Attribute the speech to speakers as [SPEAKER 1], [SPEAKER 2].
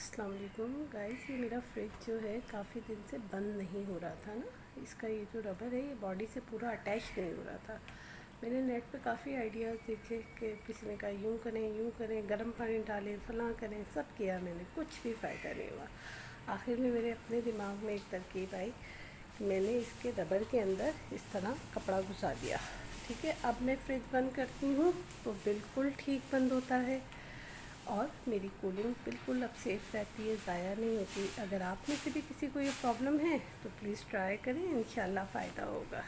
[SPEAKER 1] अस्सलाम वालेकुम गाइस, ये मेरा फ्रिज जो है काफ़ी दिन से बंद नहीं हो रहा था ना। इसका ये जो रबर है ये बॉडी से पूरा अटैच नहीं हो रहा था। मैंने नेट पे काफ़ी आइडियाज़ देखे कि किसी ने कहा यूँ करें, गर्म पानी डालें, फलां करें, सब किया मैंने, कुछ भी फ़ायदा नहीं हुआ। आखिर में मेरे अपने दिमाग में एक तरकीब आई कि मैंने इसके रबर के अंदर इस तरह कपड़ा घुसा दिया। ठीक है, अब मैं फ्रिज बंद करती हूँ तो बिल्कुल ठीक बंद होता है और मेरी कूलिंग बिल्कुल अब सेफ़ रहती है, ज़ाया नहीं होती। अगर आप में से भी किसी को ये प्रॉब्लम है तो प्लीज़ ट्राई करें, इंशाल्लाह फ़ायदा होगा।